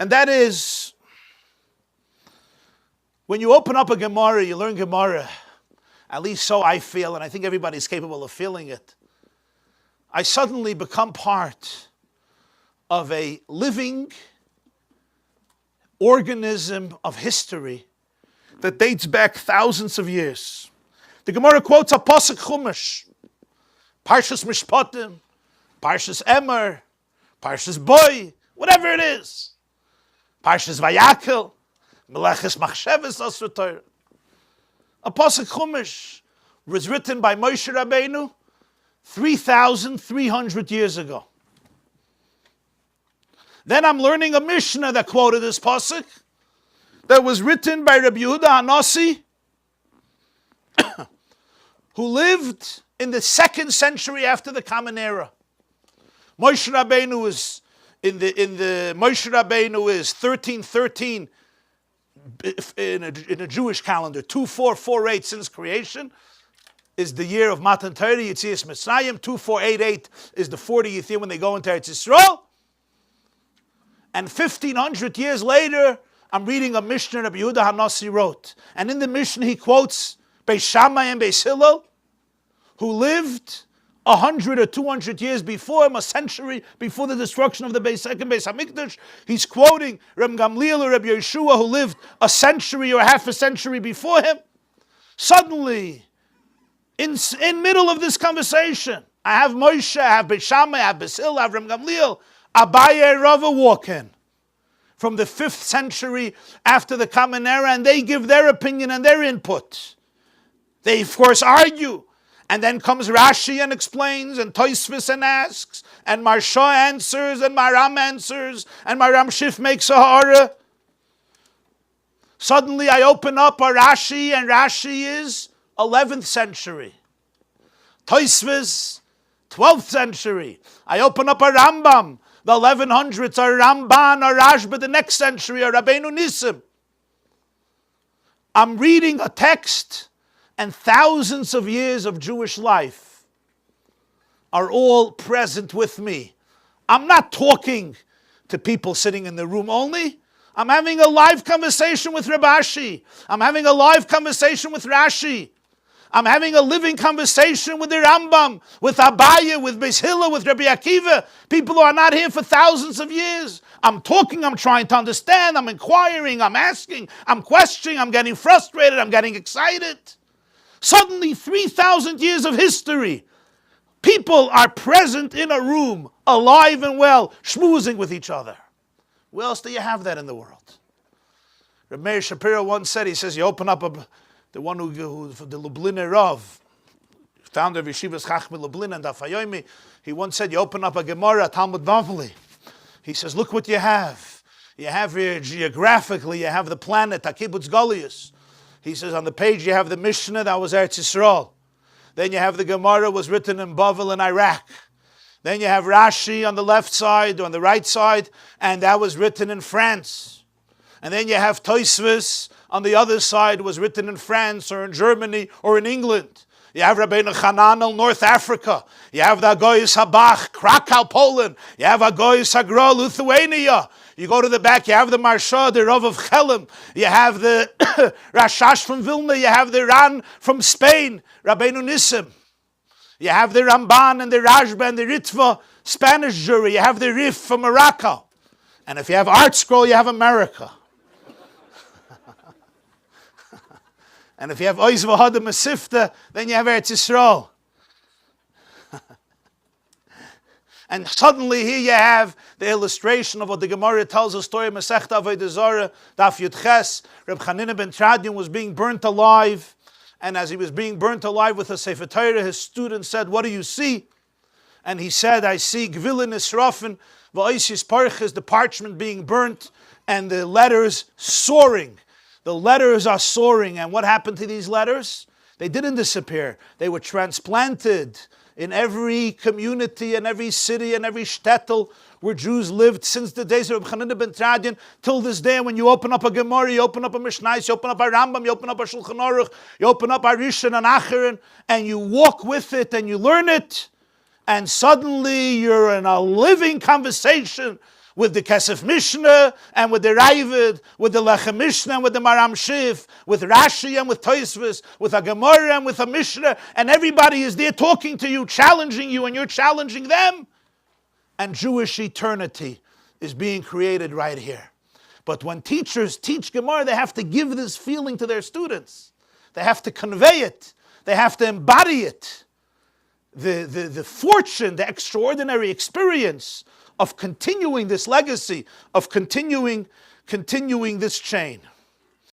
And that is, when you open up a gemore, you learn gemore, at least so I feel, and I think everybody's capable of feeling it, I suddenly become part of a living organism of history that dates back thousands of years. The Gemara quotes a pasuk Chumash, Parshas Mishpatim, Parshas Emer, Parshas Boy, whatever it is, Parshas Vayakel, Meleches Machsheves Asur Torah. A pasuk Chumash was written by Moshe Rabbeinu 3,300 years ago. Then I'm learning a Mishnah that quoted this pasuk that was written by Rabbi Yehuda Hanassi, who lived in the 2nd century after the Common Era. Moshe Rabbeinu is Moshe Rabbeinu is 1313 in a Jewish calendar. 2448 since creation is the year of Matan Torah, Yetzias Mitzrayim. 2488 is the 40th year when they go into Eretz Yisrael. And 1,500 years later, I'm reading a Mishnah Rabbi Yehuda Hanassi wrote. And in the Mishnah he quotes Beis Shammai and Beis Hillel, who lived 100 or 200 years before him, a century before the destruction of the second Beis Hamikdash. He's quoting Reb Gamliel or Reb Yeshua, who lived a century or half a century before him. Suddenly, in middle of this conversation, I have Moshe, I have Beis Shammai, I have Beis Hillel, I have Reb Gamliel, Abaye and Rava walk in from the 5th century after the Common Era, and they give their opinion and their input. They, of course, argue. And then comes Rashi and explains, and Tosfos and asks, and Marsha answers, and Maram answers, and Maram Shif makes a hara. Suddenly I open up a Rashi, and Rashi is 11th century. Tosfos, 12th century. I open up a Rambam, the 1100s, or Ramban, or Rashba, the next century, or Rabbeinu Nissim. I'm reading a text, and thousands of years of Jewish life are all present with me. I'm not talking to people sitting in the room only. I'm having a live conversation with Rabashi. I'm having a live conversation with Rashi. I'm having a living conversation with the Rambam, with Abaye, with Beis Hillel, with Rabbi Akiva. People who are not here for thousands of years. I'm talking, I'm trying to understand, I'm inquiring, I'm asking, I'm questioning, I'm getting frustrated, I'm getting excited. Suddenly, 3,000 years of history. People are present in a room, alive and well, schmoozing with each other. Where else do you have that in the world? Reb Meir Shapiro once said, he says, you open up the one who the Lubliner Rav, founder of Yeshivas Chachmei Lublin and Dafayomi, he once said, you open up a Gemara, Talmud Bavli. He says, look what you have. You have here, geographically, you have the planet, Kibbutz Goliath. He says, on the page you have the Mishnah, that was Eretz Yisrael. Then you have the Gemara, was written in Bavel in Iraq. Then you have Rashi on the left side, or on the right side, and that was written in France. And then you have Tosfos on the other side, was written in France, or in Germany, or in England. You have Rabbeinu Chananel, North Africa. You have the Agoyis Habach, Krakow, Poland. You have Agoyis Hagra, Lithuania. You go to the back, you have the Marsha, the Rav of Chelim. You have the Rashash from Vilna. You have the Ran from Spain, Rabbeinu Nissim. You have the Ramban and the Rashba and the Ritva, Spanish jury. You have the Rif from Morocco. And if you have Art Scroll, you have America. And if you have Oiz V'Hada Masifta, then you have Eretz Yisrael. And suddenly here you have the illustration of what the Gemara tells us, story of Masechta Avodah Zarah, Daf Yud Ches. Reb Chanina ben Tradion was being burnt alive, and as he was being burnt alive with a Sefer Torah, his student said, what do you see? And he said, I see Gvilin Nisrafin, V'Oisis Parches, the parchment being burnt, and the letters soaring. The letters are soaring, and what happened to these letters? They didn't disappear. They were transplanted in every community and every city and every shtetl where Jews lived since the days of Reb Chanina ben Tradion till this day. When you open up a Gemara, you open up a Mishnah, you open up a Rambam, you open up a Shulchan Aruch, you open up a Rishon and Acharon, and you walk with it and you learn it, and suddenly you're in a living conversation with the Kesef Mishnah, and with the Ravid, with the Lechem Mishnah, and with the Maram Shif, with Rashi, and with Tosfos, with a Gemore, and with a Mishnah, and everybody is there talking to you, challenging you, and you're challenging them. And Jewish eternity is being created right here. But when teachers teach Gemara, they have to give this feeling to their students. They have to convey it. They have to embody it. The fortune, the extraordinary experience of continuing this legacy, of continuing this chain.